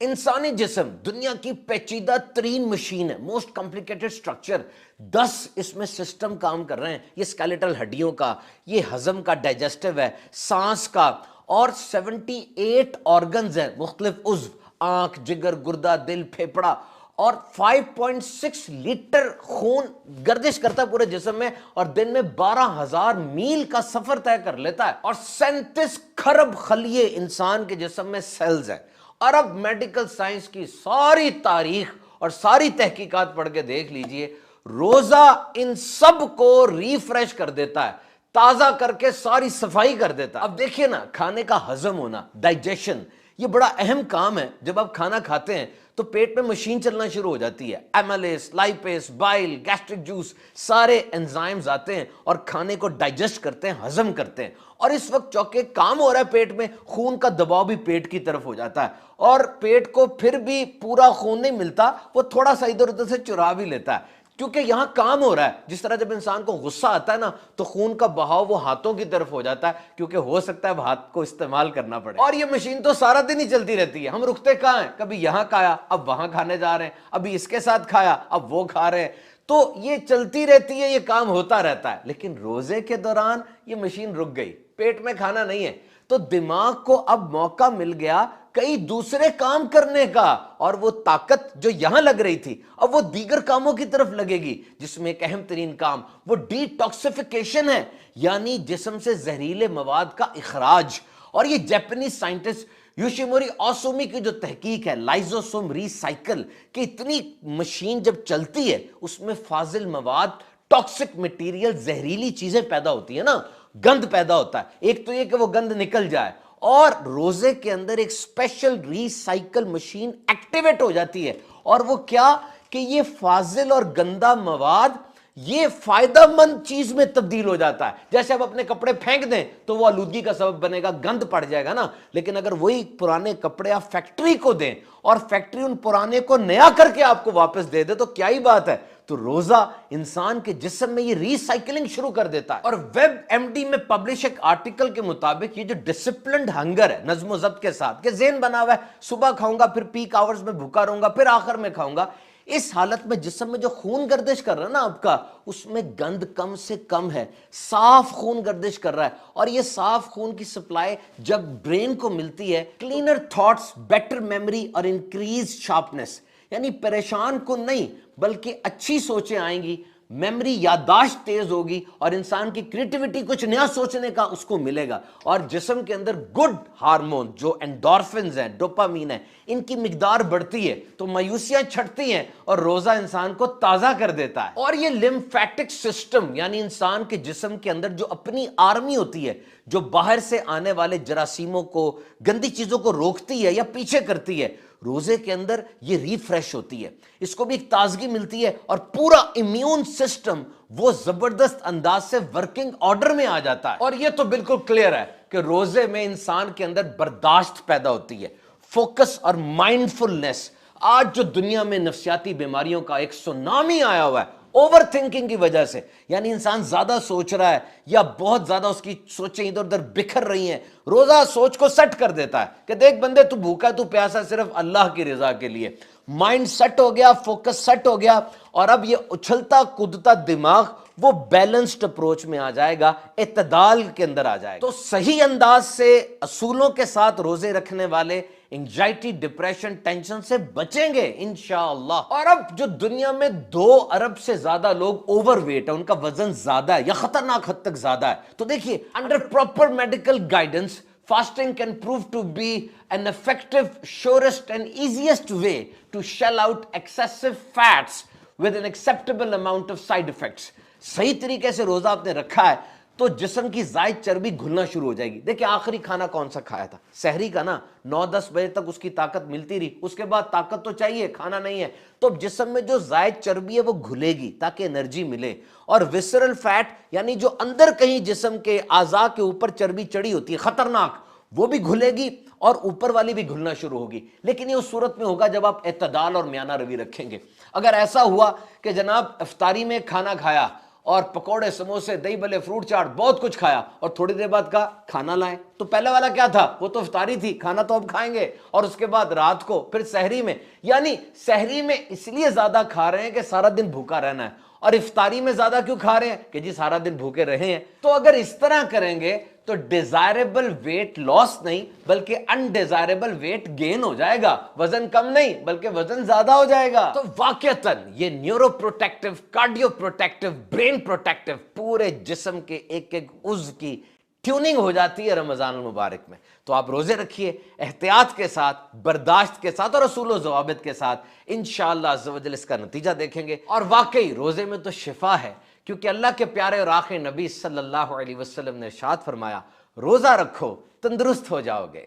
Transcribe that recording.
इंसानी जिस्म दुनिया की पेचीदा तरीन मशीन है, मोस्ट कॉम्प्लिकेटेड स्ट्रक्चर। 10 इसमें सिस्टम काम कर रहे हैं। ये स्केलेटल हड्डियों का, ये हजम का, डाइजेस्टिव है, सांस का, और 78 ऑर्गन्स हैं, मुख्तलिफ उज़्व, आंख, जिगर, गुर्दा, दिल, फेफड़ा, और 5.6 लीटर खून गर्दिश करता है पूरे जिस्म में, और दिन में 12,000 मील का सफर तय कर लेता है। और 37 खरब खलिए इंसान के जिस्म में सेल्स हैं। और अब मेडिकल साइंस की सारी तारीख और सारी तहकीकात पढ़ के देख लीजिए, रोजा इन सब को रिफ्रेश कर देता है, ताजा करके सारी सफाई कर देता है। अब देखिए ना, खाने का हजम होना, डाइजेशन, ये बड़ा अहम काम है। जब आप खाना खाते हैं तो पेट में मशीन चलना शुरू हो जाती है। एमालेस, लाइपेस, बाइल, गैस्ट्रिक जूस, सारे एंजाइम्स आते हैं और खाने को डाइजेस्ट करते हैं, हजम करते हैं। और इस वक्त चौके काम हो रहा है पेट में, खून का दबाव भी पेट की तरफ हो जाता है, और पेट को फिर भी पूरा खून नहीं मिलता, वो थोड़ा सा इधर उधर से चुरा भी लेता है, क्योंकि यहां काम हो रहा है। जिस तरह जब इंसान को गुस्सा आता है ना, तो खून का बहाव वो हाथों की तरफ हो जाता है, क्योंकि हो सकता है हाथ को इस्तेमाल करना पड़े। और ये मशीन तो सारा दिन ही चलती रहती है। हम रुकते कहां हैं? कभी यहां खाया, अब वहां खाने जा रहे हैं, अभी इसके साथ खाया, अब वो खा रहे हैं। तो ये चलती रहती है, ये काम होता रहता है। लेकिन रोजे के दौरान ये मशीन रुक गई, पेट में खाना नहीं है, तो दिमाग को अब मौका मिल गया कई दूसरे काम करने का, और वो ताकत जो यहां लग रही थी अब वो दीगर कामों की तरफ लगेगी, जिसमें एक अहम तरीन काम वो डिटॉक्सिफिकेशन है, यानी जिस्म से जहरीले मवाद का इखराज। और ये जापानीज साइंटिस्ट योशिमोरी ओसुमी की जो तहकीक है, लाइजोसोम रिसाइकल, कि इतनी मशीन जब चलती है उसमें फाजिल मवाद, टॉक्सिक मटेरियल, जहरीली चीजें पैदा होती है ना, गंद पैदा होता है। एक तो ये कि वो गंद निकल जाए, और रोजे के अंदर एक स्पेशल रिसाइकल मशीन एक्टिवेट हो जाती है। और वो क्या कि ये फाजिल और गंदा मवाद ये फायदेमंद चीज में तब्दील हो जाता है। जैसे आप अपने कपड़े फेंक दें तो वो आलूदगी का सबब बनेगा, गंद पड़ जाएगा ना। लेकिन अगर वही पुराने कपड़े आप फैक्ट्री को दें और फैक्ट्री उन पुराने को नया करके आपको वापस दे दे, तो क्या ही बात है। तो रोजा इंसान के जिस्म में ये रिसाइकलिंग शुरू कर देता है। और वेब एमडी में पब्लिश एक आर्टिकल के मुताबिक ये जो डिसिप्लिन्ड हंगर है, नज्म ज़ब्त के साथ, कि ज़हन बना हुआ है, सुबह खाऊंगा, फिर पीक आवर्स में भूखा रहूंगा, फिर आखिर में खाऊंगा, इस हालत में जिस्म में जो खून गर्दिश कर रहा है ना आपका, उसमें गंद कम से कम है, साफ खून गर्दिश कर रहा है। और ये साफ खून की सप्लाई जब ब्रेन को मिलती है, क्लीनर थॉट्स, बेटर मेमोरी और इंक्रीज शार्पनेस, यानी परेशान कुन नहीं बल्कि अच्छी सोचें आएंगी, मेमोरी, याददाश्त तेज होगी, और इंसान की क्रिएटिविटी, कुछ नया सोचने का उसको मिलेगा। और जिस्म के अंदर गुड हार्मोन जो एंडोर्फिन्स हैं, डोपामीन है, इनकी मिकदार बढ़ती है, तो मायूसियां छटती हैं, और रोजा इंसान को ताजा कर देता है। और ये लिम्फेटिक सिस्टम, यानी इंसान के जिस्म के अंदर जो अपनी आर्मी होती है, जो बाहर से आने वाले जरासीमों को, गंदी चीजों को रोकती है या पीछे करती है, रोजे के अंदर ये रिफ्रेश होती है, इसको भी एक ताजगी मिलती है, और पूरा इम्यून सिस्टम वो जबरदस्त अंदाज से वर्किंग ऑर्डर में आ जाता है। और ये तो बिल्कुल क्लियर है कि रोजे में इंसान के अंदर बर्दाश्त पैदा होती है, फोकस और माइंडफुलनेस। आज जो दुनिया में नफ्सियाती बीमारियों का एक सुनामी आया हुआ है, ओवर थिंकिंग की वजह से, यानी इंसान ज्यादा सोच रहा है या बहुत ज्यादा उसकी सोचें इधर उधर बिखर रही हैं, रोजा सोच को सेट कर देता है कि देख बंदे, तू भूखा, तू प्यासा सिर्फ अल्लाह की रजा के लिए। माइंड सेट हो गया, फोकस सेट हो गया, और अब ये उछलता कूदता दिमाग वो बैलेंस्ड अप्रोच में आ जाएगा, इत्तेदाल के अंदर आ जाएगा। तो सही अंदाज से असूलों के साथ रोजे रखने वाले एंजाइटी, डिप्रेशन, टेंशन से बचेंगे इंशाअल्लाह। और अब जो दुनिया में 2 अरब से ज्यादा लोग ओवरवेट है, उनका वजन ज्यादा है या खतरनाक हद तक ज्यादा है, तो देखिए, under proper medical guidance, fasting can prove to be an effective, surest and easiest way to shell out excessive fats with an acceptable amount of side effects. सही तरीके से रोजा आपने रखा है तो जिस्म की जायद चर्बी घुलना शुरू हो जाएगी। देखिए, आखिरी खाना कौन सा खाया था? सहरी का ना, 9-10 बजे तक उसकी ताकत मिलती रही, उसके बाद ताकत तो चाहिए, खाना नहीं है, तो जिस्म में जो जायद चर्बी है वो घुलेगी ताकि एनर्जी मिले। और विसरल फैट, यानी जो अंदर कहीं जिस्म के आज़ा के ऊपर चर्बी चढ़ी होती है खतरनाक, वो भी घुलेगी और ऊपर वाली भी घुलना शुरू होगी। लेकिन ये उस सूरत में होगा जब आप इत्तेदाल और म्याना रवि रखेंगे। अगर ऐसा हुआ कि जनाब इफ्तारी में खाना खाया اور پکوڑے سموسے دہی بلے فروٹ چاٹ بہت کچھ کھایا اور تھوڑی دیر بعد کہا کھانا لائیں، تو پہلا والا کیا تھا؟ وہ تو افطاری تھی، کھانا تو اب کھائیں گے، اور اس کے بعد رات کو پھر سحری میں، یعنی سحری میں اس لیے زیادہ کھا رہے ہیں کہ سارا دن بھوکا رہنا ہے، اور افطاری میں زیادہ کیوں کھا رہے ہیں کہ جی سارا دن بھوکے رہے ہیں۔ تو اگر اس طرح کریں گے تو ڈیزائربل ویٹ لاس نہیں بلکہ انڈیزائربل ویٹ گین ہو جائے گا، وزن کم نہیں بلکہ وزن زیادہ ہو جائے گا۔ تو واقعتاً یہ neuro protective, cardio protective, brain protective, پورے جسم کے ایک ایک عضو کی ٹیوننگ ہو جاتی ہے رمضان المبارک میں۔ تو آپ روزے رکھیے احتیاط کے ساتھ، برداشت کے ساتھ اور اصول و ضوابط کے ساتھ، انشاءاللہ عز و جل اس کا نتیجہ دیکھیں گے۔ اور واقعی روزے میں تو شفا ہے، کیونکہ اللہ کے پیارے اور آخری نبی صلی اللہ علیہ وسلم نے ارشاد فرمایا روزہ رکھو تندرست ہو جاؤ گے۔